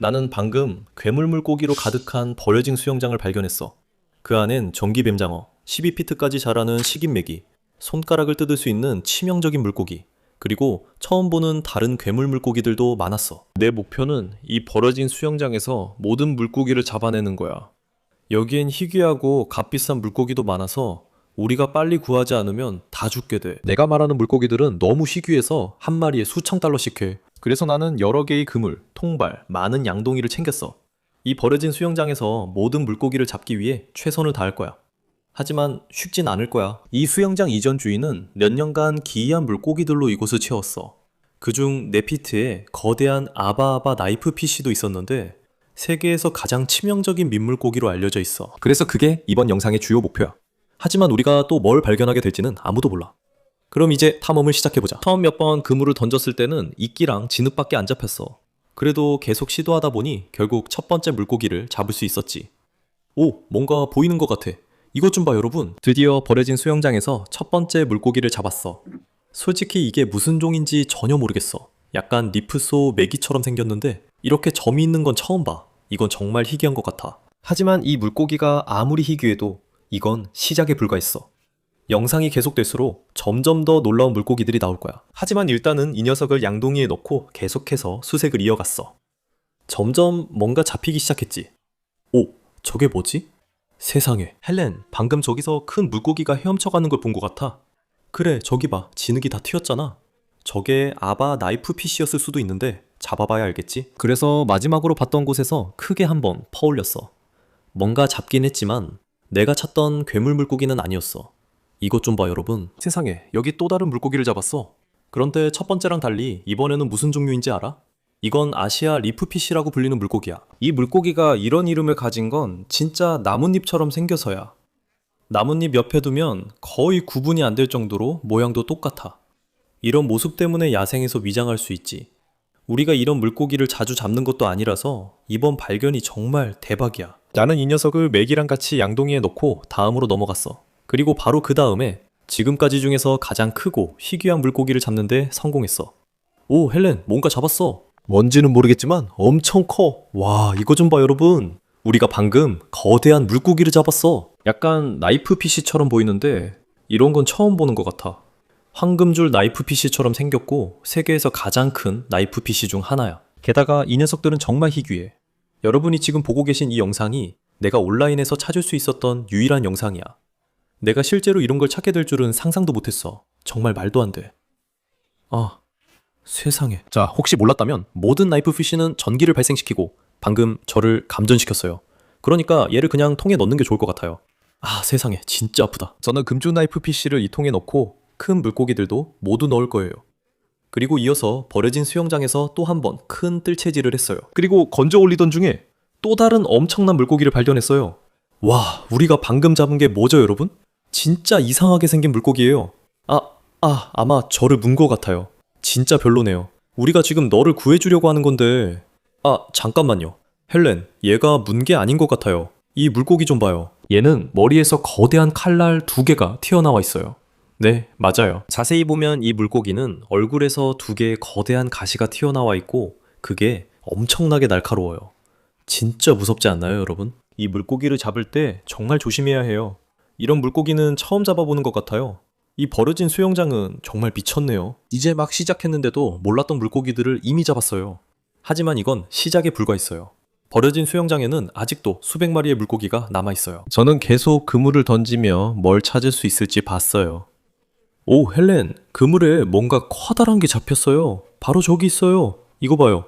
나는 방금 괴물 물고기로 가득한 버려진 수영장을 발견했어. 그 안엔 전기뱀장어, 12피트까지 자라는 식인메기, 손가락을 뜯을 수 있는 치명적인 물고기, 그리고 처음 보는 다른 괴물 물고기들도 많았어. 내 목표는 이 버려진 수영장에서 모든 물고기를 잡아내는 거야. 여기엔 희귀하고 값비싼 물고기도 많아서 우리가 빨리 구하지 않으면 다 죽게 돼. 내가 말하는 물고기들은 너무 희귀해서 한 마리에 수천 달러씩 해. 그래서 나는 여러 개의 그물, 통발, 많은 양동이를 챙겼어. 이 버려진 수영장에서 모든 물고기를 잡기 위해 최선을 다할 거야. 하지만 쉽진 않을 거야. 이 수영장 이전 주인은 몇 년간 기이한 물고기들로 이곳을 채웠어. 그중 네피트에 거대한 아바아바 나이프 피쉬도 있었는데 세계에서 가장 치명적인 민물고기로 알려져 있어. 그래서 그게 이번 영상의 주요 목표야. 하지만 우리가 또 뭘 발견하게 될지는 아무도 몰라. 그럼 이제 탐험을 시작해보자. 처음 몇 번 그물을 던졌을 때는 이끼랑 진흙밖에 안 잡혔어. 그래도 계속 시도하다 보니 결국 첫 번째 물고기를 잡을 수 있었지. 오, 뭔가 보이는 것 같아. 이것 좀 봐, 여러분. 드디어 버려진 수영장에서 첫 번째 물고기를 잡았어. 솔직히 이게 무슨 종인지 전혀 모르겠어. 약간 니프소 메기처럼 생겼는데 이렇게 점이 있는 건 처음 봐. 이건 정말 희귀한 것 같아. 하지만 이 물고기가 아무리 희귀해도 이건 시작에 불과했어. 영상이 계속될수록 점점 더 놀라운 물고기들이 나올 거야. 하지만 일단은 이 녀석을 양동이에 넣고 계속해서 수색을 이어갔어. 점점 뭔가 잡히기 시작했지. 오, 저게 뭐지? 세상에, 헬렌, 방금 저기서 큰 물고기가 헤엄쳐가는 걸 본 것 같아. 그래, 저기 봐. 진흙이 다 튀었잖아. 저게 아바 나이프 피쉬였을 수도 있는데 잡아봐야 알겠지? 그래서 마지막으로 봤던 곳에서 크게 한번 퍼올렸어. 뭔가 잡긴 했지만 내가 찾던 괴물 물고기는 아니었어. 이것 좀 봐, 여러분. 세상에, 여기 또 다른 물고기를 잡았어. 그런데 첫 번째랑 달리 이번에는 무슨 종류인지 알아? 이건 아시아 리프피쉬라고 불리는 물고기야. 이 물고기가 이런 이름을 가진 건 진짜 나뭇잎처럼 생겨서야. 나뭇잎 옆에 두면 거의 구분이 안 될 정도로 모양도 똑같아. 이런 모습 때문에 야생에서 위장할 수 있지. 우리가 이런 물고기를 자주 잡는 것도 아니라서 이번 발견이 정말 대박이야. 나는 이 녀석을 맥이랑 같이 양동이에 넣고 다음으로 넘어갔어. 그리고 바로 그 다음에 지금까지 중에서 가장 크고 희귀한 물고기를 잡는데 성공했어. 오, 헬렌, 뭔가 잡았어. 뭔지는 모르겠지만 엄청 커. 와, 이거 좀 봐, 여러분. 우리가 방금 거대한 물고기를 잡았어. 약간 나이프 피쉬처럼 보이는데 이런 건 처음 보는 것 같아. 황금줄 나이프 피쉬처럼 생겼고 세계에서 가장 큰 나이프 피쉬 중 하나야. 게다가 이 녀석들은 정말 희귀해. 여러분이 지금 보고 계신 이 영상이 내가 온라인에서 찾을 수 있었던 유일한 영상이야. 내가 실제로 이런 걸 찾게 될 줄은 상상도 못했어. 정말 말도 안 돼. 아, 세상에. 자, 혹시 몰랐다면 모든 나이프 피쉬는 전기를 발생시키고 방금 저를 감전시켰어요. 그러니까 얘를 그냥 통에 넣는 게 좋을 것 같아요. 아, 세상에. 진짜 아프다. 저는 금주 나이프 피쉬를 이 통에 넣고 큰 물고기들도 모두 넣을 거예요. 그리고 이어서 버려진 수영장에서 또 한 번 큰 뜰채질을 했어요. 그리고 건져 올리던 중에 또 다른 엄청난 물고기를 발견했어요. 와, 우리가 방금 잡은 게 뭐죠, 여러분? 진짜 이상하게 생긴 물고기예요. 아마 저를 문 것 같아요. 진짜 별로네요. 우리가 지금 너를 구해주려고 하는 건데. 잠깐만요. 헬렌, 얘가 문 게 아닌 것 같아요. 이 물고기 좀 봐요. 얘는 머리에서 거대한 칼날 2개가 튀어나와 있어요. 네, 맞아요. 자세히 보면 이 물고기는 얼굴에서 2개의 거대한 가시가 튀어나와 있고 그게 엄청나게 날카로워요. 진짜 무섭지 않나요, 여러분? 이 물고기를 잡을 때 정말 조심해야 해요. 이런 물고기는 처음 잡아보는 것 같아요. 이 버려진 수영장은 정말 미쳤네요. 이제 막 시작했는데도 몰랐던 물고기들을 이미 잡았어요. 하지만 이건 시작에 불과했어요. 버려진 수영장에는 아직도 수백 마리의 물고기가 남아있어요. 저는 계속 그물을 던지며 뭘 찾을 수 있을지 봤어요. 오, 헬렌, 그물에 뭔가 커다란 게 잡혔어요. 바로 저기 있어요. 이거 봐요.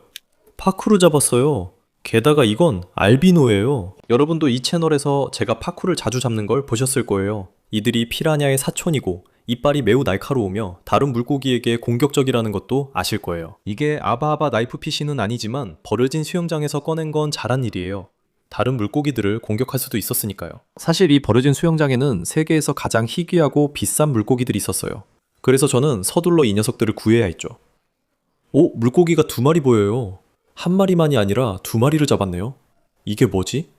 파쿠르 잡았어요. 게다가 이건 알비노예요. 여러분도 이 채널에서 제가 파쿠를 자주 잡는 걸 보셨을 거예요. 이들이 피라냐의 사촌이고 이빨이 매우 날카로우며 다른 물고기에게 공격적이라는 것도 아실 거예요. 이게 아바아바 나이프 피쉬는 아니지만 버려진 수영장에서 꺼낸 건 잘한 일이에요. 다른 물고기들을 공격할 수도 있었으니까요. 사실 이 버려진 수영장에는 세계에서 가장 희귀하고 비싼 물고기들이 있었어요. 그래서 저는 서둘러 이 녀석들을 구해야 했죠. 오, 물고기가 2마리 보여요. 한 마리만이 아니라 2마리를 잡았네요. 이게 뭐지?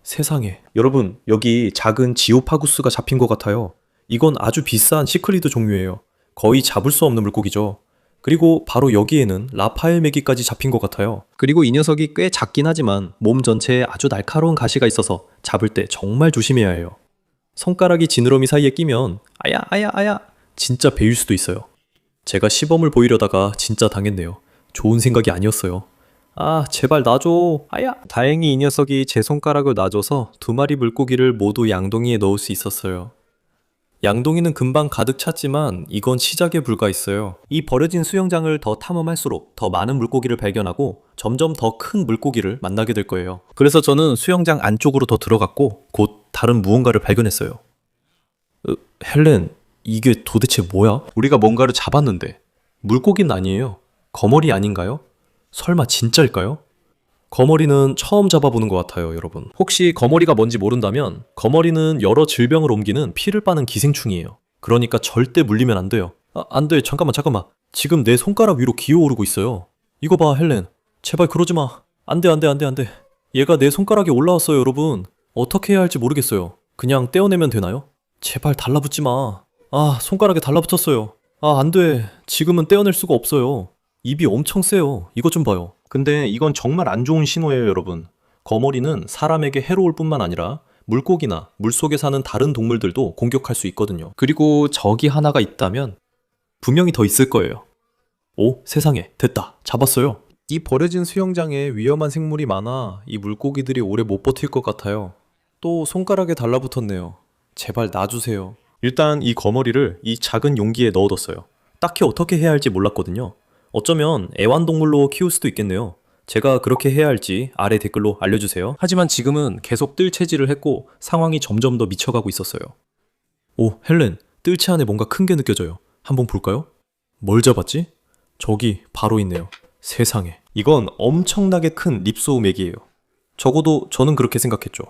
세상에. 여러분, 여기 작은 지오파구스가 잡힌 것 같아요. 이건 아주 비싼 시크리드 종류예요. 거의 잡을 수 없는 물고기죠. 그리고 바로 여기에는 라파엘 메기까지 잡힌 것 같아요. 그리고 이 녀석이 꽤 작긴 하지만 몸 전체에 아주 날카로운 가시가 있어서 잡을 때 정말 조심해야 해요. 손가락이 지느러미 사이에 끼면 아야 아야 아야 진짜 베일 수도 있어요. 제가 시범을 보이려다가 진짜 당했네요. 좋은 생각이 아니었어요. 아, 제발 놔줘. 아야. 다행히 이 녀석이 제 손가락을 놔줘서 두 마리 물고기를 모두 양동이에 넣을 수 있었어요. 양동이는 금방 가득 찼지만 이건 시작에 불과했어요. 이 버려진 수영장을 더 탐험할수록 더 많은 물고기를 발견하고 점점 더 큰 물고기를 만나게 될 거예요. 그래서 저는 수영장 안쪽으로 더 들어갔고 곧 다른 무언가를 발견했어요. 헬렌, 이게 도대체 뭐야? 우리가 뭔가를 잡았는데 물고기는 아니에요. 거머리 아닌가요? 설마 진짜일까요? 거머리는 처음 잡아보는 것 같아요, 여러분. 혹시 거머리가 뭔지 모른다면 거머리는 여러 질병을 옮기는 피를 빠는 기생충이에요. 그러니까 절대 물리면 안 돼요. 안 돼. 잠깐만. 지금 내 손가락 위로 기어오르고 있어요. 이거 봐, 헬렌. 제발 그러지 마. 안 돼. 얘가 내 손가락에 올라왔어요, 여러분. 어떻게 해야 할지 모르겠어요. 그냥 떼어내면 되나요? 제발 달라붙지 마. 아, 손가락에 달라붙었어요. 아, 안 돼. 지금은 떼어낼 수가 없어요. 입이 엄청 세요. 이것 좀 봐요. 근데 이건 정말 안 좋은 신호예요, 여러분. 거머리는 사람에게 해로울 뿐만 아니라 물고기나 물속에 사는 다른 동물들도 공격할 수 있거든요. 그리고 적이 하나가 있다면 분명히 더 있을 거예요. 오, 세상에. 됐다. 잡았어요. 이 버려진 수영장에 위험한 생물이 많아 이 물고기들이 오래 못 버틸 것 같아요. 또 손가락에 달라붙었네요. 제발 놔주세요. 일단 이 거머리를 이 작은 용기에 넣어뒀어요. 딱히 어떻게 해야 할지 몰랐거든요. 어쩌면 애완동물로 키울 수도 있겠네요. 제가 그렇게 해야 할지 아래 댓글로 알려주세요. 하지만 지금은 계속 뜰채질을 했고 상황이 점점 더 미쳐가고 있었어요. 오, 헬렌, 뜰채 안에 뭔가 큰 게 느껴져요. 한번 볼까요? 뭘 잡았지? 저기 바로 있네요. 세상에. 이건 엄청나게 큰 립소우 맥이에요. 적어도 저는 그렇게 생각했죠.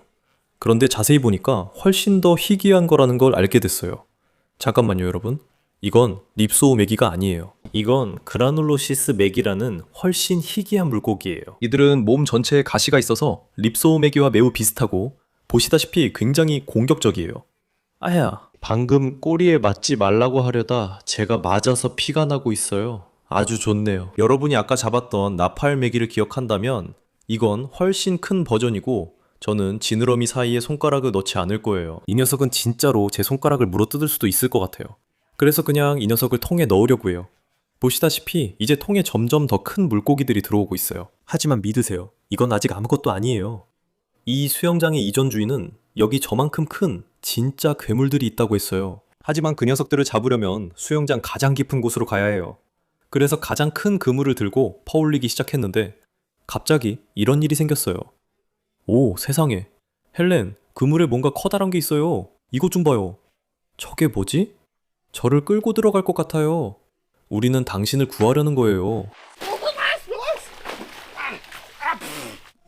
그런데 자세히 보니까 훨씬 더 희귀한 거라는 걸 알게 됐어요. 잠깐만요, 여러분. 이건 립소우 메기가 아니에요. 이건 그라눌로시스 메기라는 훨씬 희귀한 물고기예요. 이들은 몸 전체에 가시가 있어서 립소우 메기와 매우 비슷하고 보시다시피 굉장히 공격적이에요. 아야, 방금 꼬리에 맞지 말라고 하려다 제가 맞아서 피가 나고 있어요. 아주 좋네요. 여러분이 아까 잡았던 나팔 메기를 기억한다면 이건 훨씬 큰 버전이고 저는 지느러미 사이에 손가락을 넣지 않을 거예요. 이 녀석은 진짜로 제 손가락을 물어뜯을 수도 있을 것 같아요. 그래서 그냥 이 녀석을 통에 넣으려고 해요. 보시다시피 이제 통에 점점 더 큰 물고기들이 들어오고 있어요. 하지만 믿으세요. 이건 아직 아무것도 아니에요. 이 수영장의 이전 주인은 여기 저만큼 큰 진짜 괴물들이 있다고 했어요. 하지만 그 녀석들을 잡으려면 수영장 가장 깊은 곳으로 가야 해요. 그래서 가장 큰 그물을 들고 퍼올리기 시작했는데 갑자기 이런 일이 생겼어요. 오, 세상에. 헬렌, 그물에 뭔가 커다란 게 있어요. 이것 좀 봐요. 저게 뭐지? 저를 끌고 들어갈 것 같아요. 우리는 당신을 구하려는 거예요.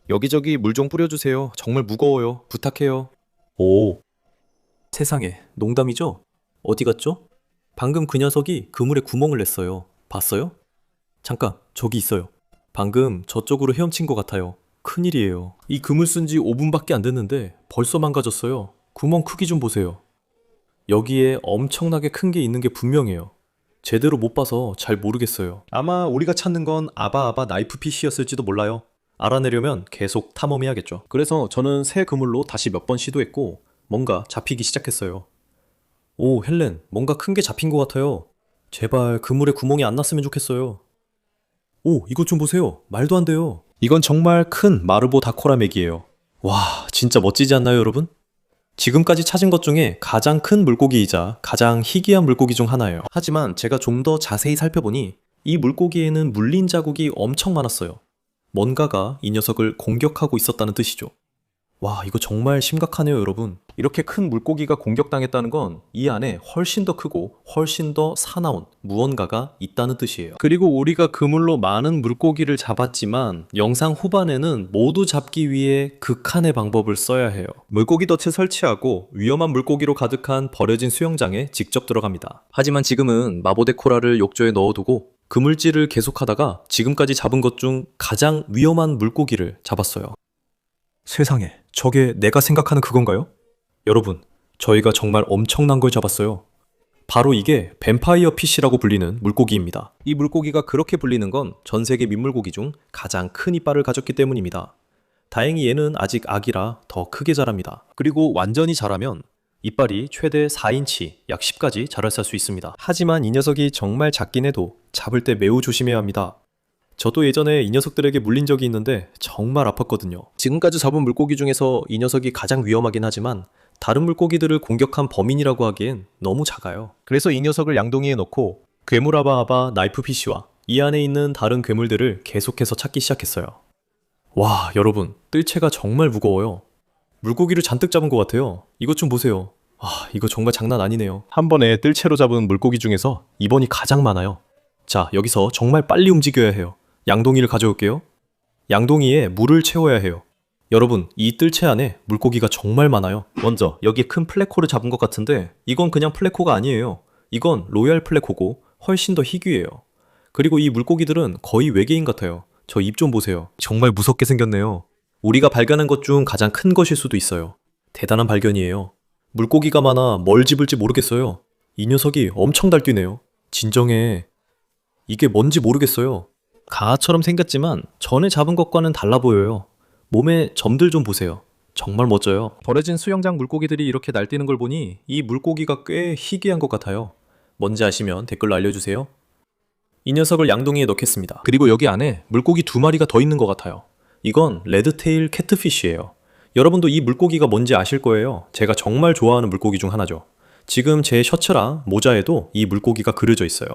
여기저기 물 좀 뿌려주세요. 정말 무거워요. 부탁해요. 오, 세상에. 농담이죠? 어디 갔죠? 방금 그 녀석이 그물에 구멍을 냈어요. 봤어요? 잠깐, 저기 있어요. 방금 저쪽으로 헤엄친 것 같아요. 큰일이에요. 이 그물 쓴 지 5분밖에 안 됐는데 벌써 망가졌어요. 구멍 크기 좀 보세요. 여기에 엄청나게 큰 게 있는 게 분명해요. 제대로 못 봐서 잘 모르겠어요. 아마 우리가 찾는 건 아바아바 나이프 핏이었을지도 몰라요. 알아내려면 계속 탐험해야겠죠. 그래서 저는 새 그물로 다시 몇 번 시도했고 뭔가 잡히기 시작했어요. 오, 헬렌, 뭔가 큰 게 잡힌 것 같아요. 제발 그물에 구멍이 안 났으면 좋겠어요. 오, 이것 좀 보세요. 말도 안 돼요. 이건 정말 큰 마르보 다코라 맥이에요. 와, 진짜 멋지지 않나요, 여러분? 지금까지 찾은 것 중에 가장 큰 물고기이자 가장 희귀한 물고기 중 하나예요. 하지만 제가 좀 더 자세히 살펴보니 이 물고기에는 물린 자국이 엄청 많았어요. 뭔가가 이 녀석을 공격하고 있었다는 뜻이죠. 와, 이거 정말 심각하네요, 여러분. 이렇게 큰 물고기가 공격당했다는 건 이 안에 훨씬 더 크고 훨씬 더 사나운 무언가가 있다는 뜻이에요. 그리고 우리가 그물로 많은 물고기를 잡았지만 영상 후반에는 모두 잡기 위해 극한의 방법을 써야 해요. 물고기 덫을 설치하고 위험한 물고기로 가득한 버려진 수영장에 직접 들어갑니다. 하지만 지금은 마보데코라를 욕조에 넣어두고 그물질을 계속하다가 지금까지 잡은 것 중 가장 위험한 물고기를 잡았어요. 세상에, 저게 내가 생각하는 그건가요? 여러분, 저희가 정말 엄청난 걸 잡았어요. 바로 이게 뱀파이어 피쉬라고 불리는 물고기입니다. 이 물고기가 그렇게 불리는 건 전 세계 민물고기 중 가장 큰 이빨을 가졌기 때문입니다. 다행히 얘는 아직 아기라 더 크게 자랍니다. 그리고 완전히 자라면 이빨이 최대 4인치, 약 10까지 자랄 수 있습니다. 하지만 이 녀석이 정말 작긴 해도 잡을 때 매우 조심해야 합니다. 저도 예전에 이 녀석들에게 물린 적이 있는데 정말 아팠거든요. 지금까지 잡은 물고기 중에서 이 녀석이 가장 위험하긴 하지만 다른 물고기들을 공격한 범인이라고 하기엔 너무 작아요. 그래서 이 녀석을 양동이에 넣고 괴물아바아바 나이프피쉬와 이 안에 있는 다른 괴물들을 계속해서 찾기 시작했어요. 와, 여러분, 뜰채가 정말 무거워요. 물고기를 잔뜩 잡은 것 같아요. 이것 좀 보세요. 이거 정말 장난 아니네요. 한 번에 뜰채로 잡은 물고기 중에서 이번이 가장 많아요. 자, 여기서 정말 빨리 움직여야 해요. 양동이를 가져올게요. 양동이에 물을 채워야 해요. 여러분, 이 뜰채 안에 물고기가 정말 많아요. 먼저 여기 큰 플래코를 잡은 것 같은데 이건 그냥 플래코가 아니에요. 이건 로얄 플래코고 훨씬 더 희귀해요. 그리고 이 물고기들은 거의 외계인 같아요. 저 입 좀 보세요. 정말 무섭게 생겼네요. 우리가 발견한 것 중 가장 큰 것일 수도 있어요. 대단한 발견이에요. 물고기가 많아 뭘 집을지 모르겠어요. 이 녀석이 엄청 달뛰네요. 진정해. 이게 뭔지 모르겠어요. 강아처럼 생겼지만 전에 잡은 것과는 달라 보여요. 몸에 점들 좀 보세요. 정말 멋져요. 버려진 수영장 물고기들이 이렇게 날뛰는 걸 보니 이 물고기가 꽤 희귀한 것 같아요. 뭔지 아시면 댓글로 알려주세요. 이 녀석을 양동이에 넣겠습니다. 그리고 여기 안에 물고기 2마리가 더 있는 것 같아요. 이건 레드테일 캐트피쉬예요. 여러분도 이 물고기가 뭔지 아실 거예요. 제가 정말 좋아하는 물고기 중 하나죠. 지금 제 셔츠랑 모자에도 이 물고기가 그려져 있어요.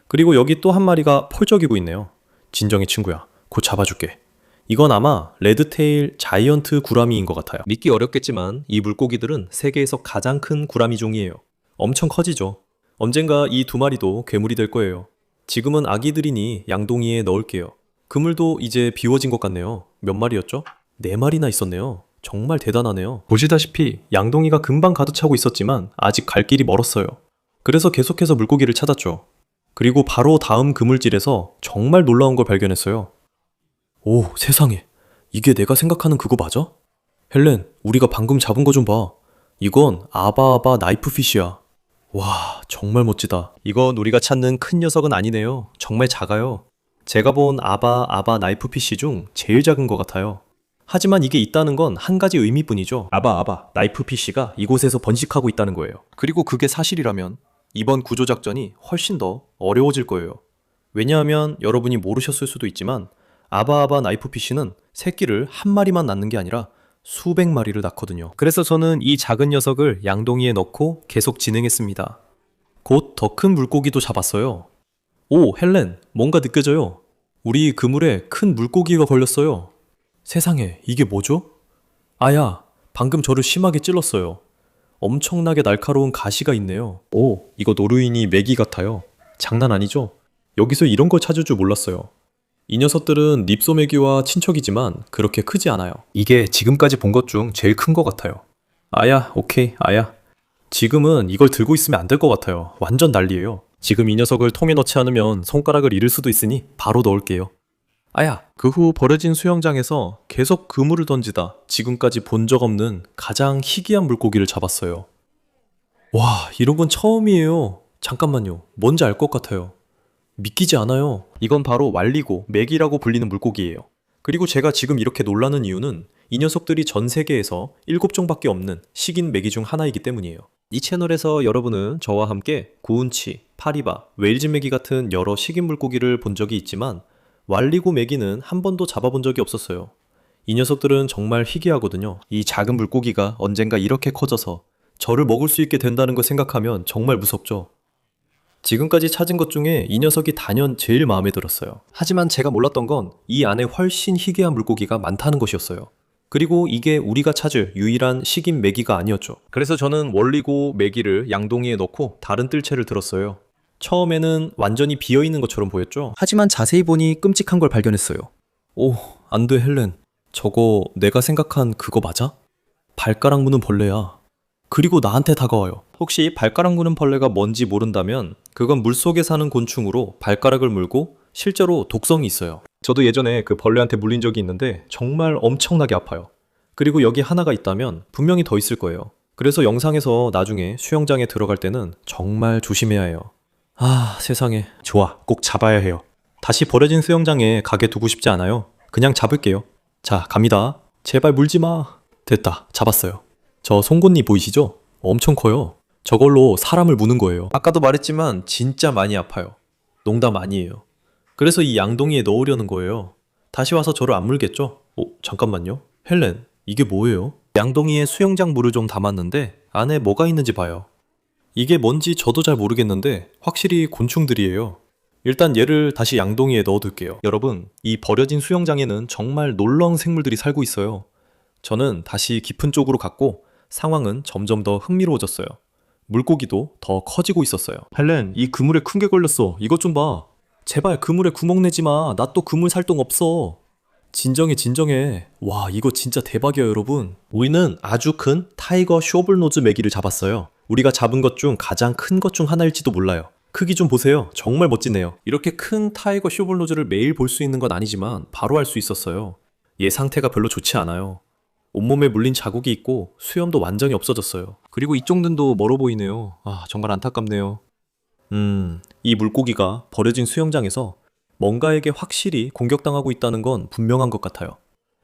그리고 여기 또 한 마리가 펄쩍이고 있네요. 진정해 친구야. 곧 잡아줄게. 이건 아마 레드테일 자이언트 구라미인 것 같아요. 믿기 어렵겠지만 이 물고기들은 세계에서 가장 큰 구라미 종이에요. 엄청 커지죠. 언젠가 이 2마리도 괴물이 될 거예요. 지금은 아기들이니 양동이에 넣을게요. 그물도 이제 비워진 것 같네요. 몇 마리였죠? 4마리나 있었네요. 정말 대단하네요. 보시다시피 양동이가 금방 가득 차고 있었지만 아직 갈 길이 멀었어요. 그래서 계속해서 물고기를 찾았죠. 그리고 바로 다음 그물질에서 정말 놀라운 걸 발견했어요. 오, 세상에. 이게 내가 생각하는 그거 맞아? 헬렌, 우리가 방금 잡은 거 좀 봐. 이건 아바아바 나이프피쉬야. 와, 정말 멋지다. 이건 우리가 찾는 큰 녀석은 아니네요. 정말 작아요. 제가 본 아바 나이프피쉬 중 제일 작은 것 같아요. 하지만 이게 있다는 건 한 가지 의미뿐이죠. 아바 나이프피쉬가 이곳에서 번식하고 있다는 거예요. 그리고 그게 사실이라면 이번 구조작전이 훨씬 더 어려워질 거예요. 왜냐하면 여러분이 모르셨을 수도 있지만 아바아바 나이프피쉬는 새끼를 한 마리만 낳는 게 아니라 수백 마리를 낳거든요. 그래서 저는 이 작은 녀석을 양동이에 넣고 계속 진행했습니다. 곧 더 큰 물고기도 잡았어요. 오, 헬렌, 뭔가 느껴져요. 우리 그물에 큰 물고기가 걸렸어요. 세상에, 이게 뭐죠? 아야, 방금 저를 심하게 찔렀어요. 엄청나게 날카로운 가시가 있네요. 오, 이거 노루인이 메기 같아요. 장난 아니죠? 여기서 이런 걸 찾을 줄 몰랐어요. 이 녀석들은 립소메기와 친척이지만 그렇게 크지 않아요. 이게 지금까지 본 것 중 제일 큰 것 같아요. 아야, 오케이, 아야. 지금은 이걸 들고 있으면 안 될 것 같아요. 완전 난리예요. 지금 이 녀석을 통에 넣지 않으면 손가락을 잃을 수도 있으니 바로 넣을게요. 아야, 그 후 버려진 수영장에서 계속 그물을 던지다 지금까지 본 적 없는 가장 희귀한 물고기를 잡았어요. 와, 이런 건 처음이에요. 잠깐만요. 뭔지 알 것 같아요. 믿기지 않아요. 이건 바로 왈리고 맥이라고 불리는 물고기예요. 그리고 제가 지금 이렇게 놀라는 이유는 이 녀석들이 전 세계에서 7종밖에 없는 식인 메기 중 하나이기 때문이에요. 이 채널에서 여러분은 저와 함께 구운치, 파리바, 웨일즈 메기 같은 여러 식인 물고기를 본 적이 있지만 왈리고 메기는 한 번도 잡아본 적이 없었어요. 이 녀석들은 정말 희귀하거든요. 이 작은 물고기가 언젠가 이렇게 커져서 저를 먹을 수 있게 된다는 걸 생각하면 정말 무섭죠. 지금까지 찾은 것 중에 이 녀석이 단연 제일 마음에 들었어요. 하지만 제가 몰랐던 건 이 안에 훨씬 희귀한 물고기가 많다는 것이었어요. 그리고 이게 우리가 찾을 유일한 식인 메기가 아니었죠. 그래서 저는 월리고 메기를 양동이에 넣고 다른 뜰채를 들었어요. 처음에는 완전히 비어있는 것처럼 보였죠. 하지만 자세히 보니 끔찍한 걸 발견했어요. 오, 안 돼, 헬렌. 저거 내가 생각한 그거 맞아? 발가락 무는 벌레야. 그리고 나한테 다가와요. 혹시 발가락 무는 벌레가 뭔지 모른다면 그건 물속에 사는 곤충으로 발가락을 물고 실제로 독성이 있어요. 저도 예전에 그 벌레한테 물린 적이 있는데 정말 엄청나게 아파요. 그리고 여기 하나가 있다면 분명히 더 있을 거예요. 그래서 영상에서 나중에 수영장에 들어갈 때는 정말 조심해야 해요. 아, 세상에. 좋아, 꼭 잡아야 해요. 다시 버려진 수영장에 가게 두고 싶지 않아요. 그냥 잡을게요. 자, 갑니다. 제발 물지 마. 됐다, 잡았어요. 저 송곳니 보이시죠? 엄청 커요. 저걸로 사람을 무는 거예요. 아까도 말했지만 진짜 많이 아파요. 농담 아니에요. 그래서 이 양동이에 넣으려는 거예요. 다시 와서 저를 안 물겠죠? 잠깐만요. 헬렌, 이게 뭐예요? 양동이에 수영장 물을 좀 담았는데 안에 뭐가 있는지 봐요. 이게 뭔지 저도 잘 모르겠는데 확실히 곤충들이에요. 일단 얘를 다시 양동이에 넣어둘게요. 여러분, 이 버려진 수영장에는 정말 놀라운 생물들이 살고 있어요. 저는 다시 깊은 쪽으로 갔고 상황은 점점 더 흥미로워졌어요. 물고기도 더 커지고 있었어요. 헬렌, 이 그물에 큰 게 걸렸어. 이것 좀 봐. 제발 그물에 구멍 내지 마. 나 또 그물 살 돈 없어. 진정해, 진정해. 와, 이거 진짜 대박이야, 여러분. 우리는 아주 큰 타이거 쇼블노즈 메기를 잡았어요. 우리가 잡은 것 중 가장 큰 것 중 하나일지도 몰라요. 크기 좀 보세요. 정말 멋지네요. 이렇게 큰 타이거 쇼블노즈를 매일 볼 수 있는 건 아니지만 바로 알 수 있었어요. 얘 상태가 별로 좋지 않아요. 온몸에 물린 자국이 있고 수염도 완전히 없어졌어요. 그리고 이쪽 눈도 멀어 보이네요. 아, 정말 안타깝네요. 이 물고기가 버려진 수영장에서 뭔가에게 확실히 공격당하고 있다는 건 분명한 것 같아요.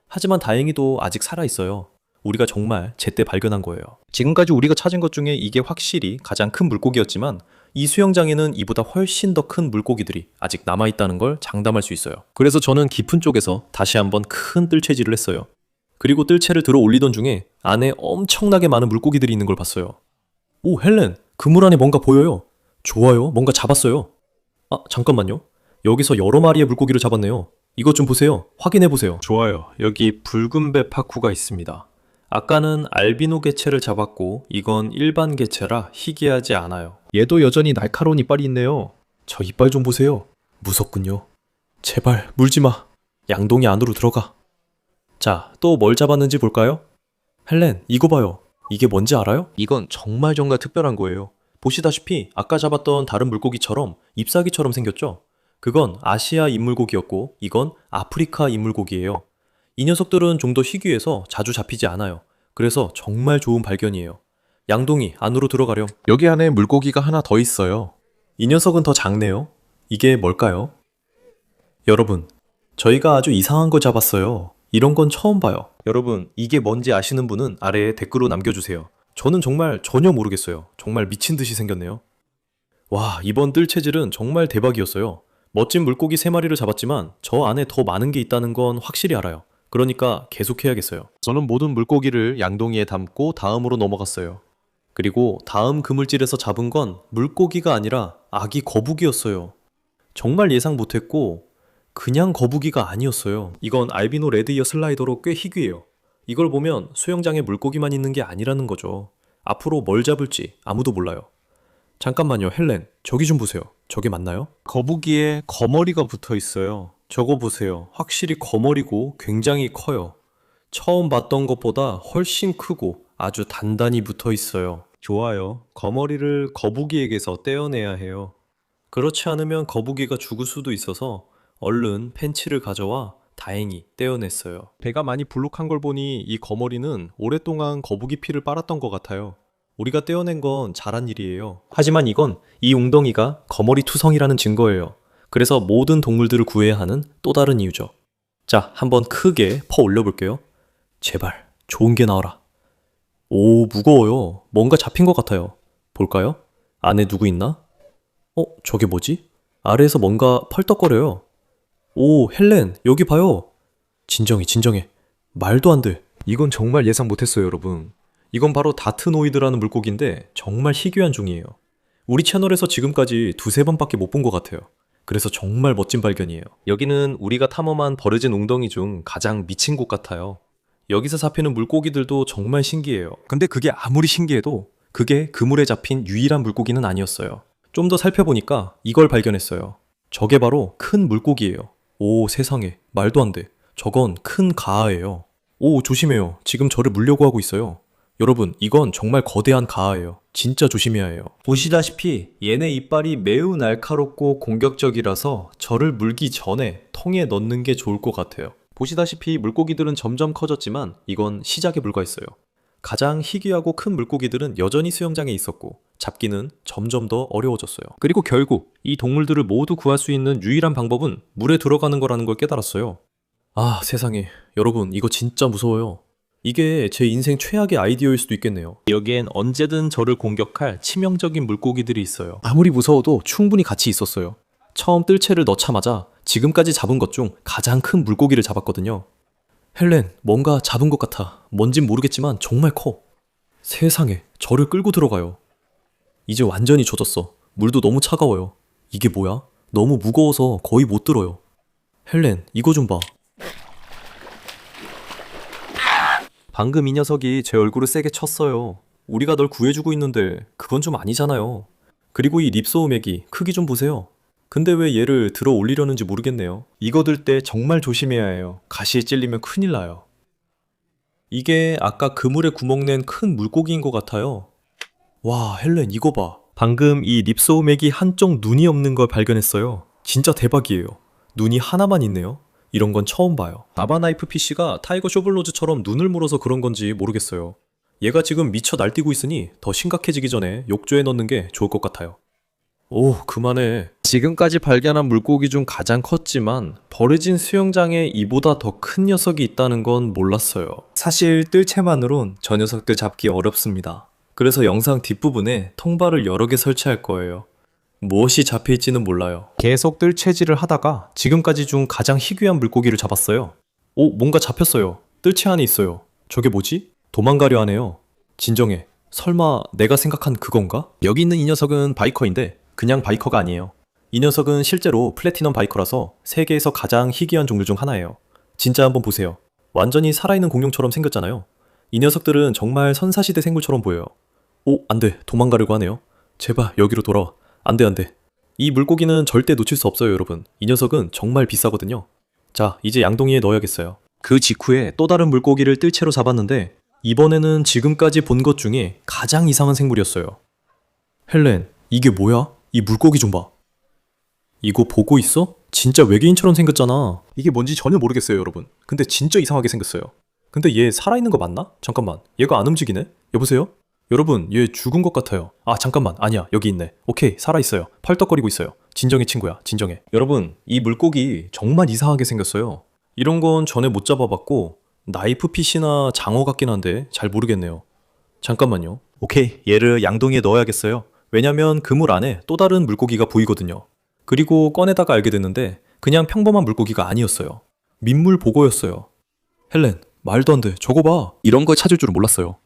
하지만 다행히도 아직 살아있어요. 우리가 정말 제때 발견한 거예요. 지금까지 우리가 찾은 것 중에 이게 확실히 가장 큰 물고기였지만 이 수영장에는 이보다 훨씬 더 큰 물고기들이 아직 남아있다는 걸 장담할 수 있어요. 그래서 저는 깊은 쪽에서 다시 한번 큰 뜰채질을 했어요. 그리고 뜰채를 들어 올리던 중에 안에 엄청나게 많은 물고기들이 있는 걸 봤어요. 오, 헬렌, 그물 안에 뭔가 보여요. 좋아요, 뭔가 잡았어요. 아, 잠깐만요. 여기서 여러 마리의 물고기를 잡았네요. 이것 좀 보세요. 확인해 보세요. 좋아요. 여기 붉은 배 파쿠가 있습니다. 아까는 알비노 개체를 잡았고 이건 일반 개체라 희귀하지 않아요. 얘도 여전히 날카로운 이빨이 있네요. 저 이빨 좀 보세요. 무섭군요. 제발 물지 마. 양동이 안으로 들어가. 자, 또 뭘 잡았는지 볼까요? 헬렌, 이거 봐요. 이게 뭔지 알아요? 이건 정말 특별한 거예요. 보시다시피 아까 잡았던 다른 물고기처럼 잎사귀처럼 생겼죠? 그건 아시아 인물고기였고 이건 아프리카 인물고기예요. 이 녀석들은 좀 더 희귀해서 자주 잡히지 않아요. 그래서 정말 좋은 발견이에요. 양동이 안으로 들어가렴. 여기 안에 물고기가 하나 더 있어요. 이 녀석은 더 작네요. 이게 뭘까요? 여러분, 저희가 아주 이상한 거 잡았어요. 이런 건 처음 봐요. 여러분, 이게 뭔지 아시는 분은 아래에 댓글로 남겨주세요. 저는 정말 전혀 모르겠어요. 정말 미친 듯이 생겼네요. 와, 이번 뜰채질은 정말 대박이었어요. 멋진 물고기 3마리를 잡았지만 저 안에 더 많은 게 있다는 건 확실히 알아요. 그러니까 계속해야겠어요. 저는 모든 물고기를 양동이에 담고 다음으로 넘어갔어요. 그리고 다음 그물질에서 잡은 건 물고기가 아니라 아기 거북이였어요. 정말 예상 못했고 그냥 거북이가 아니었어요. 이건 알비노 레드이어 슬라이더로 꽤 희귀해요. 이걸 보면 수영장에 물고기만 있는 게 아니라는 거죠. 앞으로 뭘 잡을지 아무도 몰라요. 잠깐만요, 헬렌. 저기 좀 보세요. 저게 맞나요? 거북이에 거머리가 붙어 있어요. 저거 보세요. 확실히 거머리고 굉장히 커요. 처음 봤던 것보다 훨씬 크고 아주 단단히 붙어 있어요. 좋아요. 거머리를 거북이에게서 떼어내야 해요. 그렇지 않으면 거북이가 죽을 수도 있어서 얼른 펜치를 가져와 다행히 떼어냈어요. 배가 많이 불룩한 걸 보니 이 거머리는 오랫동안 거북이 피를 빨았던 것 같아요. 우리가 떼어낸 건 잘한 일이에요. 하지만 이건 이 웅덩이가 거머리 투성이라는 증거예요. 그래서 모든 동물들을 구해야 하는 또 다른 이유죠. 자, 한번 크게 퍼 올려볼게요. 제발 좋은 게 나와라. 오, 무거워요. 뭔가 잡힌 것 같아요. 볼까요? 안에 누구 있나? 저게 뭐지? 아래에서 뭔가 펄떡거려요. 오, 헬렌, 여기 봐요. 진정해. 말도 안 돼. 이건 정말 예상 못했어요, 여러분. 이건 바로 다트노이드라는 물고기인데 정말 희귀한 종이에요. 우리 채널에서 지금까지 2-3번밖에 못 본 것 같아요. 그래서 정말 멋진 발견이에요. 여기는 우리가 탐험한 버려진 웅덩이 중 가장 미친 곳 같아요. 여기서 잡히는 물고기들도 정말 신기해요. 근데 그게 아무리 신기해도 그게 그물에 잡힌 유일한 물고기는 아니었어요. 좀 더 살펴보니까 이걸 발견했어요. 저게 바로 큰 물고기예요. 오, 세상에. 말도 안 돼. 저건 큰 가아예요. 오, 조심해요. 지금 저를 물려고 하고 있어요. 여러분, 이건 정말 거대한 가아예요. 진짜 조심해야 해요. 보시다시피 얘네 이빨이 매우 날카롭고 공격적이라서 저를 물기 전에 통에 넣는 게 좋을 것 같아요. 보시다시피 물고기들은 점점 커졌지만 이건 시작에 불과했어요. 가장 희귀하고 큰 물고기들은 여전히 수영장에 있었고 잡기는 점점 더 어려워졌어요. 그리고 결국 이 동물들을 모두 구할 수 있는 유일한 방법은 물에 들어가는 거라는 걸 깨달았어요. 아, 세상에. 여러분, 이거 진짜 무서워요. 이게 제 인생 최악의 아이디어일 수도 있겠네요. 여기엔 언제든 저를 공격할 치명적인 물고기들이 있어요. 아무리 무서워도 충분히 가치 있었어요. 처음 뜰채를 넣자마자 지금까지 잡은 것 중 가장 큰 물고기를 잡았거든요. 헬렌, 뭔가 잡은 것 같아. 뭔진 모르겠지만 정말 커. 세상에, 저를 끌고 들어가요. 이제 완전히 젖었어. 물도 너무 차가워요. 이게 뭐야? 너무 무거워서 거의 못 들어요. 헬렌, 이거 좀 봐. 방금 이 녀석이 제 얼굴을 세게 쳤어요. 우리가 널 구해주고 있는데 그건 좀 아니잖아요. 그리고 이 립소음액이 크기 좀 보세요. 근데 왜 얘를 들어 올리려는지 모르겠네요. 이거 들 때 정말 조심해야 해요. 가시에 찔리면 큰일 나요. 이게 아까 그물에 구멍 낸 큰 물고기인 것 같아요. 와, 헬렌 이거 봐. 방금 이 립소음액이 한쪽 눈이 없는 걸 발견했어요. 진짜 대박이에요. 눈이 하나만 있네요. 이런 건 처음 봐요. 아바나이프 피쉬가 타이거 쇼블로즈처럼 눈을 물어서 그런 건지 모르겠어요. 얘가 지금 미쳐 날뛰고 있으니 더 심각해지기 전에 욕조에 넣는 게 좋을 것 같아요. 오, 그만해. 지금까지 발견한 물고기 중 가장 컸지만 버려진 수영장에 이보다 더 큰 녀석이 있다는 건 몰랐어요. 사실 뜰채만으론 저 녀석들 잡기 어렵습니다. 그래서 영상 뒷부분에 통발을 여러 개 설치할 거예요. 무엇이 잡힐지는 몰라요. 계속 뜰채질을 하다가 지금까지 중 가장 희귀한 물고기를 잡았어요. 오, 뭔가 잡혔어요. 뜰채 안에 있어요. 저게 뭐지? 도망가려 하네요. 진정해. 설마 내가 생각한 그건가? 여기 있는 이 녀석은 바이커인데 그냥 바이커가 아니에요. 이 녀석은 실제로 플래티넘 바이커라서 세계에서 가장 희귀한 종류 중 하나예요. 진짜 한번 보세요. 완전히 살아있는 공룡처럼 생겼잖아요. 이 녀석들은 정말 선사시대 생물처럼 보여요. 오, 안 돼. 도망가려고 하네요. 제발 여기로 돌아와. 안 돼, 안 돼. 이 물고기는 절대 놓칠 수 없어요, 여러분. 이 녀석은 정말 비싸거든요. 자, 이제 양동이에 넣어야겠어요. 그 직후에 또 다른 물고기를 뜰채로 잡았는데 이번에는 지금까지 본 것 중에 가장 이상한 생물이었어요. 헬렌, 이게 뭐야? 이 물고기 좀 봐. 이거 보고 있어? 진짜 외계인처럼 생겼잖아. 이게 뭔지 전혀 모르겠어요, 여러분. 근데 진짜 이상하게 생겼어요. 근데 얘 살아있는 거 맞나? 잠깐만, 얘가 안 움직이네? 여보세요? 여러분, 얘 죽은 것 같아요. 아, 잠깐만, 아니야, 여기 있네. 오케이, 살아있어요. 펄떡거리고 있어요. 진정해, 친구야, 진정해. 여러분, 이 물고기 정말 이상하게 생겼어요. 이런 건 전에 못 잡아봤고 나이프 피쉬나 장어 같긴 한데 잘 모르겠네요. 잠깐만요. 오케이, 얘를 양동이에 넣어야겠어요. 왜냐면 그물 안에 또 다른 물고기가 보이거든요. 그리고 꺼내다가 알게 됐는데 그냥 평범한 물고기가 아니었어요. 민물 보고였어요. 헬렌, 말도 안 돼. 저거 봐. 이런 걸 찾을 줄은 몰랐어요.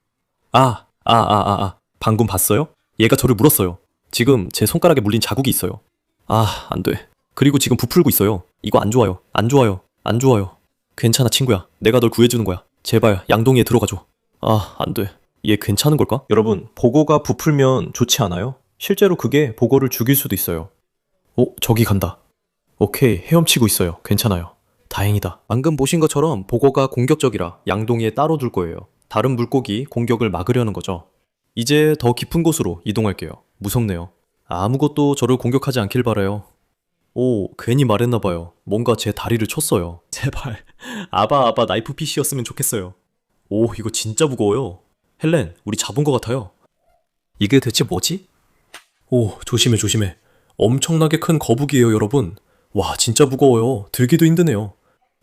방금 봤어요? 얘가 저를 물었어요. 지금 제 손가락에 물린 자국이 있어요. 아, 안 돼. 그리고 지금 부풀고 있어요. 이거 안 좋아요. 안 좋아요. 안 좋아요. 괜찮아, 친구야. 내가 널 구해주는 거야. 제발 양동이에 들어가줘. 아, 안 돼. 얘 괜찮은 걸까? 여러분, 보고가 부풀면 좋지 않아요? 실제로 그게 보고를 죽일 수도 있어요. 오, 저기 간다. 오케이, 헤엄치고 있어요. 괜찮아요. 다행이다. 방금 보신 것처럼 보고가 공격적이라 양동이에 따로 둘 거예요. 다른 물고기 공격을 막으려는 거죠. 이제 더 깊은 곳으로 이동할게요. 무섭네요. 아무것도 저를 공격하지 않길 바라요. 오, 괜히 말했나봐요. 뭔가 제 다리를 쳤어요. 제발 아바 나이프 피쉬였으면 좋겠어요. 오, 이거 진짜 무거워요. 헬렌, 우리 잡은 것 같아요. 이게 대체 뭐지? 오, 조심해, 조심해. 엄청나게 큰 거북이에요, 여러분. 와, 진짜 무거워요. 들기도 힘드네요.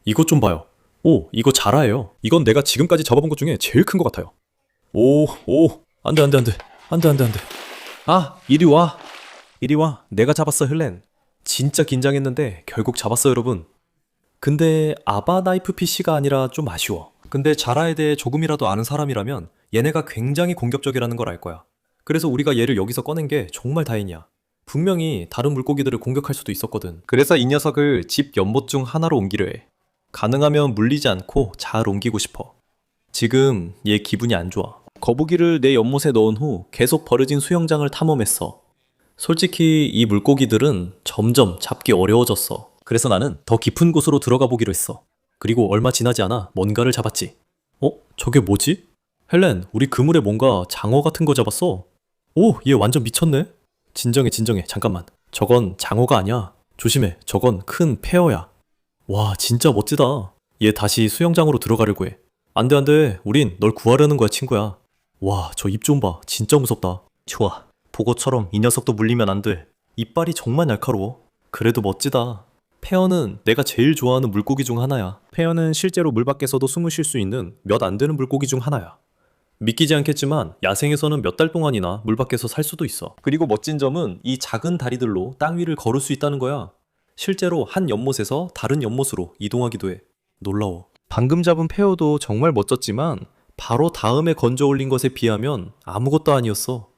이것 좀 봐요. 오, 이거 자라예요. 이건 내가 지금까지 잡아본 것 중에 제일 큰 것 같아요. 오, 안 돼. 아, 이리 와. 내가 잡았어, 헬렌. 진짜 긴장했는데 결국 잡았어, 여러분. 근데 아바 나이프 피쉬가 아니라 좀 아쉬워. 근데 자라에 대해 조금이라도 아는 사람이라면 얘네가 굉장히 공격적이라는 걸 알 거야. 그래서 우리가 얘를 여기서 꺼낸 게 정말 다행이야. 분명히 다른 물고기들을 공격할 수도 있었거든. 그래서 이 녀석을 집 연못 중 하나로 옮기려 해. 가능하면 물리지 않고 잘 옮기고 싶어. 지금 얘 기분이 안 좋아. 거북이를 내 연못에 넣은 후 계속 버려진 수영장을 탐험했어. 솔직히 이 물고기들은 점점 잡기 어려워졌어. 그래서 나는 더 깊은 곳으로 들어가 보기로 했어. 그리고 얼마 지나지 않아 뭔가를 잡았지. 어? 저게 뭐지? 헬렌, 우리 그물에 뭔가 장어 같은 거 잡았어. 오, 얘 완전 미쳤네. 진정해. 잠깐만. 저건 장어가 아니야. 조심해. 저건 큰 페어야. 와, 진짜 멋지다. 얘 다시 수영장으로 들어가려고 해. 안 돼. 우린 널 구하려는 거야, 친구야. 와, 저 입 좀 봐. 진짜 무섭다. 좋아. 보고처럼 이 녀석도 물리면 안 돼. 이빨이 정말 날카로워. 그래도 멋지다. 페어는 내가 제일 좋아하는 물고기 중 하나야. 페어는 실제로 물 밖에서도 숨을 쉴 수 있는 몇 안 되는 물고기 중 하나야. 믿기지 않겠지만 야생에서는 몇 달 동안이나 물 밖에서 살 수도 있어. 그리고 멋진 점은 이 작은 다리들로 땅 위를 걸을 수 있다는 거야. 실제로 한 연못에서 다른 연못으로 이동하기도 해. 놀라워. 방금 잡은 페어도 정말 멋졌지만 바로 다음에 건져 올린 것에 비하면 아무것도 아니었어.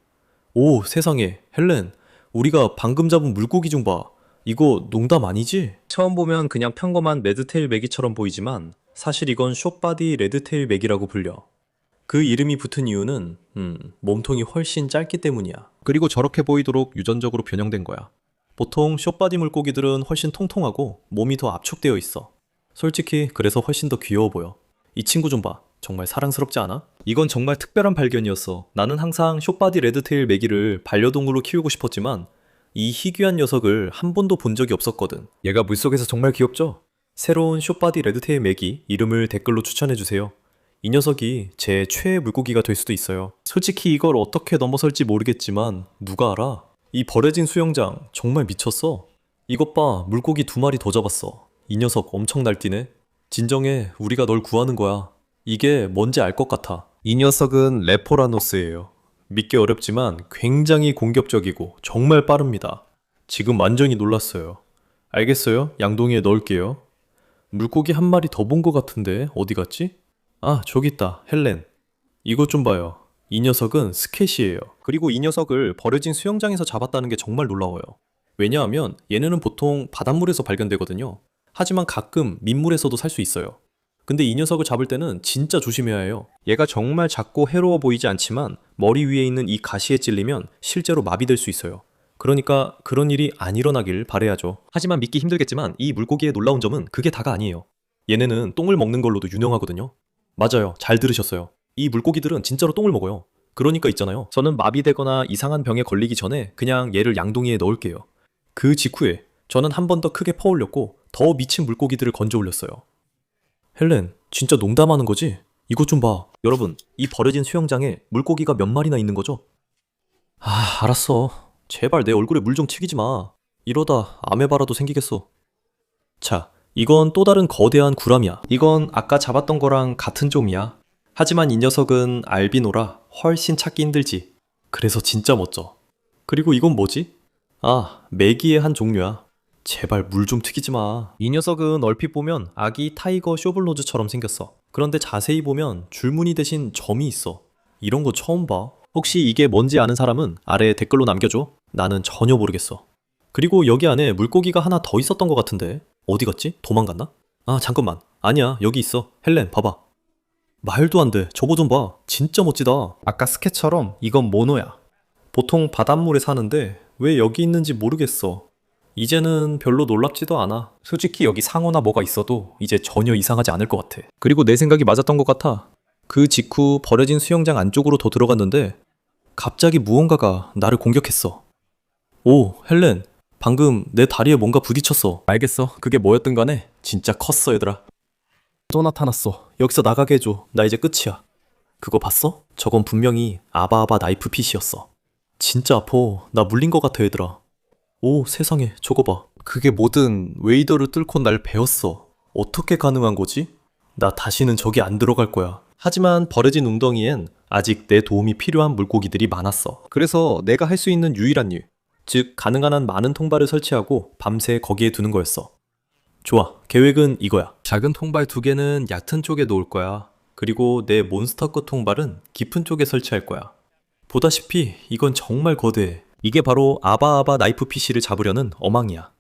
오, 세상에. 헬렌, 우리가 방금 잡은 물고기 좀 봐. 이거 농담 아니지? 처음 보면 그냥 평범한 레드테일 메기처럼 보이지만 사실 이건 숏바디 레드테일 메기라고 불려. 그 이름이 붙은 이유는 몸통이 훨씬 짧기 때문이야. 그리고 저렇게 보이도록 유전적으로 변형된 거야. 보통 숏바디 물고기들은 훨씬 통통하고 몸이 더 압축되어 있어. 솔직히 그래서 훨씬 더 귀여워 보여. 이 친구 좀 봐. 정말 사랑스럽지 않아? 이건 정말 특별한 발견이었어. 나는 항상 숏바디 레드테일 메기를 반려동물로 키우고 싶었지만 이 희귀한 녀석을 한 번도 본 적이 없었거든. 얘가 물속에서 정말 귀엽죠? 새로운 숏바디 레드테일 메기 이름을 댓글로 추천해주세요. 이 녀석이 제 최애 물고기가 될 수도 있어요. 솔직히 이걸 어떻게 넘어설지 모르겠지만 누가 알아? 이 버려진 수영장 정말 미쳤어. 이것 봐, 물고기 2마리 더 잡았어. 이 녀석 엄청 날뛰네. 진정해, 우리가 널 구하는 거야. 이게 뭔지 알 것 같아. 이 녀석은 레포라노스예요. 믿기 어렵지만 굉장히 공격적이고 정말 빠릅니다. 지금 완전히 놀랐어요. 알겠어요? 양동이에 넣을게요. 물고기 1마리 더 본 것 같은데 어디 갔지? 아, 저기 있다. 헬렌. 이것 좀 봐요. 이 녀석은 스캣이에요. 그리고 이 녀석을 버려진 수영장에서 잡았다는 게 정말 놀라워요. 왜냐하면 얘네는 보통 바닷물에서 발견되거든요. 하지만 가끔 민물에서도 살 수 있어요. 근데 이 녀석을 잡을 때는 진짜 조심해야 해요. 얘가 정말 작고 해로워 보이지 않지만 머리 위에 있는 이 가시에 찔리면 실제로 마비될 수 있어요. 그러니까 그런 일이 안 일어나길 바라야죠. 하지만 믿기 힘들겠지만 이 물고기의 놀라운 점은 그게 다가 아니에요. 얘네는 똥을 먹는 걸로도 유명하거든요. 맞아요. 잘 들으셨어요. 이 물고기들은 진짜로 똥을 먹어요. 그러니까 있잖아요. 저는 마비되거나 이상한 병에 걸리기 전에 그냥 얘를 양동이에 넣을게요. 그 직후에 저는 한 번 더 크게 퍼올렸고 더 미친 물고기들을 건져 올렸어요. 헬렌, 진짜 농담하는 거지? 이것 좀 봐. 여러분, 이 버려진 수영장에 물고기가 몇 마리나 있는 거죠? 아, 알았어. 제발 내 얼굴에 물 좀 튀기지 마. 이러다 아메바라도 생기겠어. 자, 이건 또 다른 거대한 구라미야. 이건 아까 잡았던 거랑 같은 종이야. 하지만 이 녀석은 알비노라 훨씬 찾기 힘들지. 그래서 진짜 멋져. 그리고 이건 뭐지? 아, 메기의 한 종류야. 제발 물 좀 튀기지 마. 이 녀석은 얼핏 보면 아기 타이거 쇼블로즈처럼 생겼어. 그런데 자세히 보면 줄무늬 대신 점이 있어. 이런 거 처음 봐. 혹시 이게 뭔지 아는 사람은 아래 댓글로 남겨줘. 나는 전혀 모르겠어. 그리고 여기 안에 물고기가 하나 더 있었던 것 같은데 어디 갔지? 도망갔나? 아, 잠깐만. 아니야, 여기 있어. 헬렌, 봐봐. 말도 안 돼. 저거 좀 봐. 진짜 멋지다. 아까 스케처럼 이건 모노야. 보통 바닷물에 사는데 왜 여기 있는지 모르겠어. 이제는 별로 놀랍지도 않아. 솔직히 여기 상어나 뭐가 있어도 이제 전혀 이상하지 않을 것 같아. 그리고 내 생각이 맞았던 것 같아. 그 직후 버려진 수영장 안쪽으로 더 들어갔는데 갑자기 무언가가 나를 공격했어. 오, 헬렌. 방금 내 다리에 뭔가 부딪혔어. 알겠어. 그게 뭐였든 간에 진짜 컸어, 얘들아. 또 나타났어. 여기서 나가게 해줘. 나 이제 끝이야. 그거 봤어? 저건 분명히 아바아바 나이프 핏이었어. 진짜 아파. 나 물린 것 같아, 얘들아. 오, 세상에. 저거 봐. 그게 뭐든 웨이더를 뚫고 날 베었어. 어떻게 가능한 거지? 나 다시는 저기 안 들어갈 거야. 하지만 버려진 웅덩이엔 아직 내 도움이 필요한 물고기들이 많았어. 그래서 내가 할 수 있는 유일한 일, 즉 가능한 한 많은 통발을 설치하고 밤새 거기에 두는 거였어. 좋아, 계획은 이거야. 작은 통발 2개는 얕은 쪽에 놓을 거야. 그리고 내 몬스터급 통발은 깊은 쪽에 설치할 거야. 보다시피 이건 정말 거대해. 이게 바로 아바아바 나이프 피쉬를 잡으려는 어망이야.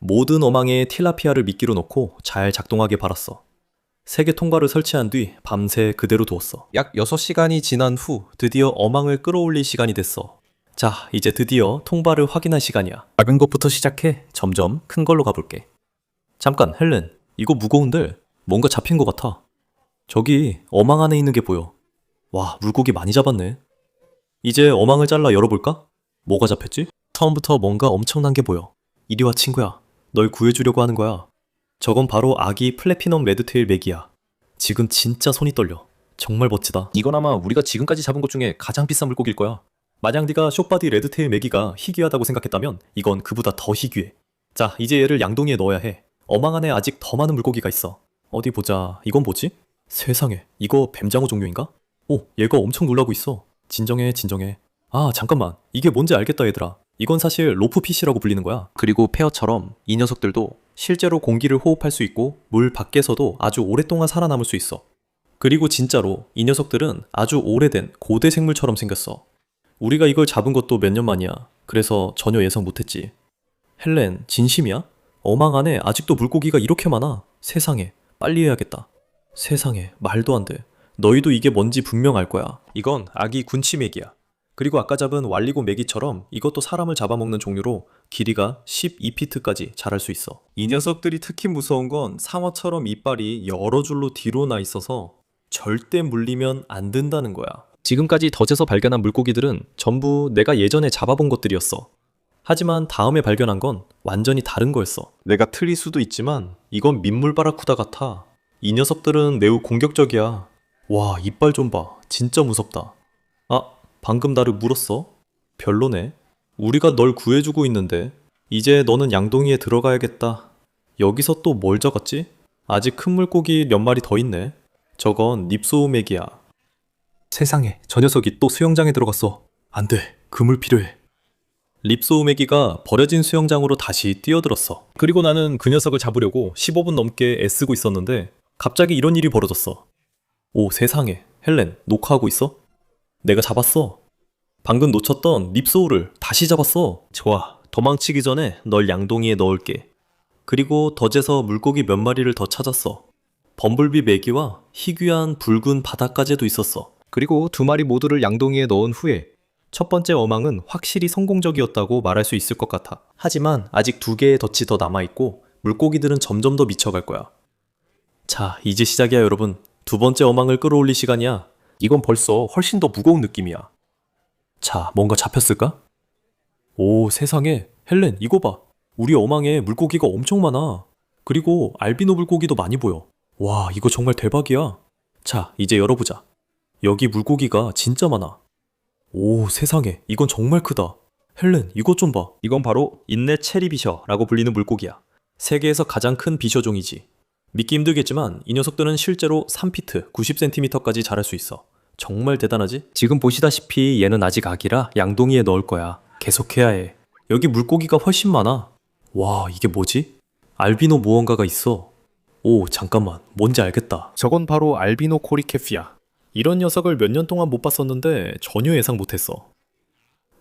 모든 어망에 틸라피아를 미끼로 넣고 잘 작동하게 바랐어. 3개 통발을 설치한 뒤 밤새 그대로 두었어. 약 6시간이 지난 후 드디어 어망을 끌어올릴 시간이 됐어. 자, 이제 드디어 통발을 확인할 시간이야. 작은 것부터 시작해 점점 큰 걸로 가볼게. 잠깐, 헬렌. 이거 무거운데 뭔가 잡힌 것 같아. 저기 어망 안에 있는 게 보여. 와, 물고기 많이 잡았네. 이제 어망을 잘라 열어볼까? 뭐가 잡혔지? 처음부터 뭔가 엄청난 게 보여. 이리 와, 친구야. 널 구해주려고 하는 거야. 저건 바로 아기 플래피넘 레드테일 메기야. 지금 진짜 손이 떨려. 정말 멋지다. 이건 아마 우리가 지금까지 잡은 것 중에 가장 비싼 물고기일 거야. 만약 네가 숏바디 레드테일 메기가 희귀하다고 생각했다면 이건 그보다 더 희귀해. 자, 이제 얘를 양동이에 넣어야 해. 어망 안에 아직 더 많은 물고기가 있어. 어디 보자. 이건 뭐지? 세상에, 이거 뱀장어 종류인가? 오, 얘가 엄청 놀라고 있어. 진정해, 진정해. 아, 잠깐만. 이게 뭔지 알겠다, 얘들아. 이건 사실 로프핏이라고 불리는 거야. 그리고 페어처럼 이 녀석들도 실제로 공기를 호흡할 수 있고 물 밖에서도 아주 오랫동안 살아남을 수 있어. 그리고 진짜로 이 녀석들은 아주 오래된 고대 생물처럼 생겼어. 우리가 이걸 잡은 것도 몇 년 만이야. 그래서 전혀 예상 못했지. 헬렌, 진심이야? 어망 안에 아직도 물고기가 이렇게 많아. 세상에, 빨리 해야겠다. 세상에, 말도 안 돼. 너희도 이게 뭔지 분명 알 거야. 이건 아기 군치메기야. 그리고 아까 잡은 왈리고 메기처럼 이것도 사람을 잡아먹는 종류로 길이가 12피트까지 자랄 수 있어. 이 녀석들이 특히 무서운 건 상어처럼 이빨이 여러 줄로 뒤로 나 있어서 절대 물리면 안 된다는 거야. 지금까지 덫에서 발견한 물고기들은 전부 내가 예전에 잡아본 것들이었어. 하지만 다음에 발견한 건 완전히 다른 거였어. 내가 틀릴 수도 있지만 이건 민물바라쿠다 같아. 이 녀석들은 매우 공격적이야. 와, 이빨 좀 봐. 진짜 무섭다. 아, 방금 나를 물었어? 별로네. 우리가 널 구해주고 있는데 이제 너는 양동이에 들어가야겠다. 여기서 또 뭘 적었지? 아직 큰 물고기 몇 마리 더 있네. 저건 닙소우맥이야. 세상에, 저 녀석이 또 수영장에 들어갔어. 안 돼, 그물 필요해. 립소우메기가 버려진 수영장으로 다시 뛰어들었어. 그리고 나는 그 녀석을 잡으려고 15분 넘게 애쓰고 있었는데 갑자기 이런 일이 벌어졌어. 오, 세상에. 헬렌, 녹화하고 있어? 내가 잡았어. 방금 놓쳤던 립소우를 다시 잡았어. 좋아, 도망치기 전에 널 양동이에 넣을게. 그리고 덫에서 물고기 몇 마리를 더 찾았어. 범블비 메기와 희귀한 붉은 바닷가재도 있었어. 그리고 두 마리 모두를 양동이에 넣은 후에 첫 번째 어망은 확실히 성공적이었다고 말할 수 있을 것 같아. 하지만 아직 두 개의 덫이 더 남아있고 물고기들은 점점 더 미쳐갈 거야. 자, 이제 시작이야, 여러분. 두 번째 어망을 끌어올릴 시간이야. 이건 벌써 훨씬 더 무거운 느낌이야. 자, 뭔가 잡혔을까? 오, 세상에. 헬렌, 이거 봐. 우리 어망에 물고기가 엄청 많아. 그리고 알비노 물고기도 많이 보여. 와, 이거 정말 대박이야. 자, 이제 열어보자. 여기 물고기가 진짜 많아. 오, 세상에. 이건 정말 크다. 헬렌, 이것 좀 봐. 이건 바로 인내 체리비셔라고 불리는 물고기야. 세계에서 가장 큰 비셔종이지. 믿기 힘들겠지만 이 녀석들은 실제로 3피트, 90cm까지 자랄 수 있어. 정말 대단하지? 지금 보시다시피 얘는 아직 아기라 양동이에 넣을 거야. 계속해야 해. 여기 물고기가 훨씬 많아. 와, 이게 뭐지? 알비노 무언가가 있어. 오, 잠깐만. 뭔지 알겠다. 저건 바로 알비노 코리케피야. 이런 녀석을 몇 년 동안 못 봤었는데 전혀 예상 못했어.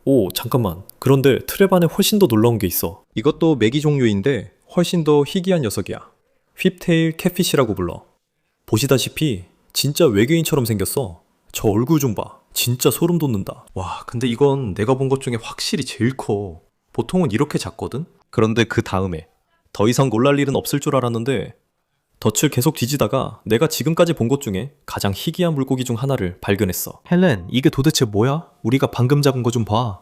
오, 잠깐만. 그런데 트랩 안에 훨씬 더 놀라운 게 있어. 이것도 메기 종류인데 훨씬 더 희귀한 녀석이야. 휩테일 캣피시라고 불러. 보시다시피 진짜 외계인처럼 생겼어. 저 얼굴 좀 봐. 진짜 소름 돋는다. 와, 근데 이건 내가 본 것 중에 확실히 제일 커. 보통은 이렇게 작거든? 그런데 그 다음에 더 이상 놀랄 일은 없을 줄 알았는데 덫을 계속 뒤지다가 내가 지금까지 본 것 중에 가장 희귀한 물고기 중 하나를 발견했어. 헬렌, 이게 도대체 뭐야? 우리가 방금 잡은 거 좀 봐.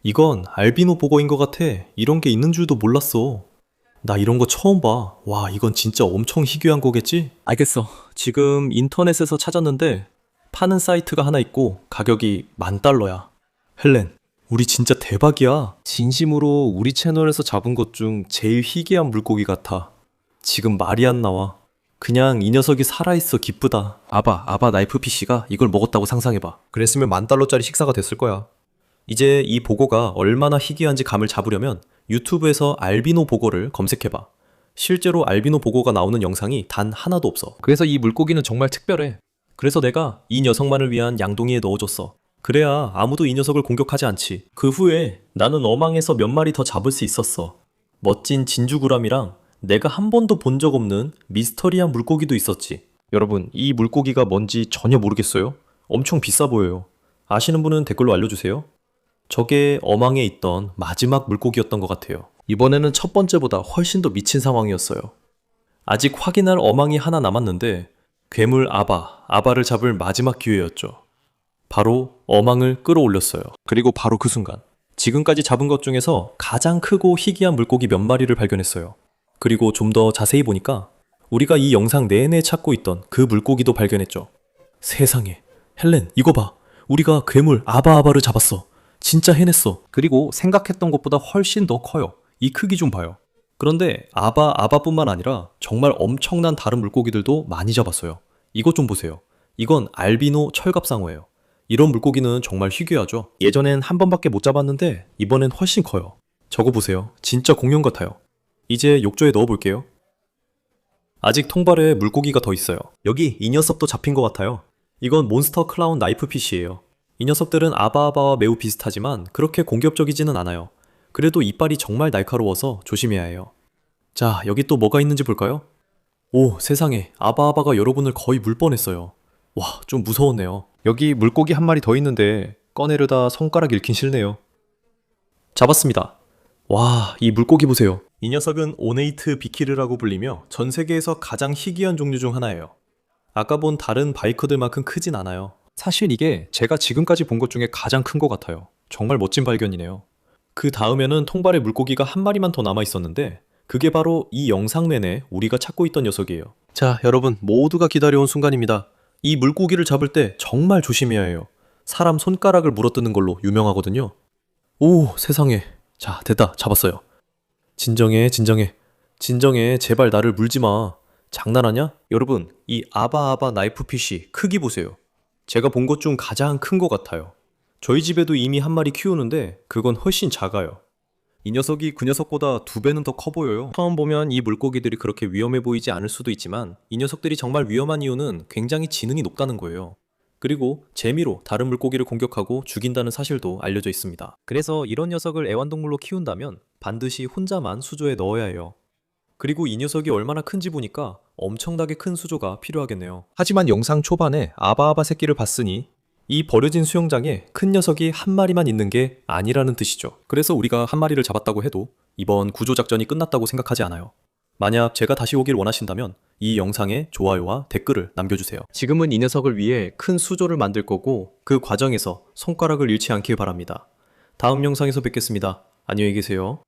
이건 알비노 보거인 것 같아. 이런 게 있는 줄도 몰랐어. 나 이런 거 처음 봐. 와, 이건 진짜 엄청 희귀한 거겠지? 알겠어. 지금 인터넷에서 찾았는데 파는 사이트가 하나 있고 가격이 $10,000야. 헬렌, 우리 진짜 대박이야. 진심으로 우리 채널에서 잡은 것 중 제일 희귀한 물고기 같아. 지금 말이 안 나와. 그냥 이 녀석이 살아있어 기쁘다. 아바 나이프 PC가 이걸 먹었다고 상상해봐. 그랬으면 $10,000짜리 식사가 됐을 거야. 이제 이 보고가 얼마나 희귀한지 감을 잡으려면 유튜브에서 알비노 보고를 검색해봐. 실제로 알비노 보고가 나오는 영상이 단 하나도 없어. 그래서 이 물고기는 정말 특별해. 그래서 내가 이 녀석만을 위한 양동이에 넣어줬어. 그래야 아무도 이 녀석을 공격하지 않지. 그 후에 나는 어망에서 몇 마리 더 잡을 수 있었어. 멋진 진주구람이랑 내가 한 번도 본 적 없는 미스터리한 물고기도 있었지. 여러분, 이 물고기가 뭔지 전혀 모르겠어요? 엄청 비싸 보여요. 아시는 분은 댓글로 알려주세요. 저게 어망에 있던 마지막 물고기였던 것 같아요. 이번에는 첫 번째보다 훨씬 더 미친 상황이었어요. 아직 확인할 어망이 하나 남았는데 괴물 아바를 잡을 마지막 기회였죠. 바로 어망을 끌어올렸어요. 그리고 바로 그 순간 지금까지 잡은 것 중에서 가장 크고 희귀한 물고기 몇 마리를 발견했어요. 그리고 좀 더 자세히 보니까 우리가 이 영상 내내 찾고 있던 그 물고기도 발견했죠. 세상에. 헬렌, 이거 봐. 우리가 괴물 아바아바를 잡았어. 진짜 해냈어. 그리고 생각했던 것보다 훨씬 더 커요. 이 크기 좀 봐요. 그런데 아바뿐만 아니라 정말 엄청난 다른 물고기들도 많이 잡았어요. 이것 좀 보세요. 이건 알비노 철갑상어예요. 이런 물고기는 정말 희귀하죠. 예전엔 한 번밖에 못 잡았는데 이번엔 훨씬 커요. 저거 보세요. 진짜 공룡 같아요. 이제 욕조에 넣어볼게요. 아직 통발에 물고기가 더 있어요. 여기 이 녀석도 잡힌 것 같아요. 이건 몬스터 클라운 나이프피쉬예요. 이 녀석들은 아바아바와 매우 비슷하지만 그렇게 공격적이지는 않아요. 그래도 이빨이 정말 날카로워서 조심해야 해요. 자, 여기 또 뭐가 있는지 볼까요? 오, 세상에. 아바아바가 여러분을 거의 물 뻔했어요. 와, 좀 무서웠네요. 여기 물고기 한 마리 더 있는데 꺼내려다 손가락 잃긴 싫네요. 잡았습니다. 와, 이 물고기 보세요. 이 녀석은 오네이트 비키르라고 불리며 전 세계에서 가장 희귀한 종류 중 하나예요. 아까 본 다른 바이커들만큼 크진 않아요. 사실 이게 제가 지금까지 본 것 중에 가장 큰 것 같아요. 정말 멋진 발견이네요. 그 다음에는 통발에 물고기가 한 마리만 더 남아 있었는데 그게 바로 이 영상 내내 우리가 찾고 있던 녀석이에요. 자, 여러분 모두가 기다려온 순간입니다. 이 물고기를 잡을 때 정말 조심해야 해요. 사람 손가락을 물어뜯는 걸로 유명하거든요. 오, 세상에. 자, 됐다. 잡았어요. 진정해, 진정해. 진정해. 제발 나를 물지 마. 장난하냐? 여러분, 이 아바아바 나이프피쉬 크기 보세요. 제가 본 것 중 가장 큰 것 같아요. 저희 집에도 이미 한 마리 키우는데 그건 훨씬 작아요. 이 녀석이 그 녀석보다 2배는 더 커 보여요. 처음 보면 이 물고기들이 그렇게 위험해 보이지 않을 수도 있지만 이 녀석들이 정말 위험한 이유는 굉장히 지능이 높다는 거예요. 그리고 재미로 다른 물고기를 공격하고 죽인다는 사실도 알려져 있습니다. 그래서 이런 녀석을 애완동물로 키운다면 반드시 혼자만 수조에 넣어야 해요. 그리고 이 녀석이 얼마나 큰지 보니까 엄청나게 큰 수조가 필요하겠네요. 하지만 영상 초반에 아바아바 새끼를 봤으니 이 버려진 수영장에 큰 녀석이 한 마리만 있는 게 아니라는 뜻이죠. 그래서 우리가 한 마리를 잡았다고 해도 이번 구조작전이 끝났다고 생각하지 않아요. 만약 제가 다시 오길 원하신다면 이 영상에 좋아요와 댓글을 남겨주세요. 지금은 이 녀석을 위해 큰 수조를 만들 거고 그 과정에서 손가락을 잃지 않길 바랍니다. 다음 영상에서 뵙겠습니다. 안녕히 계세요.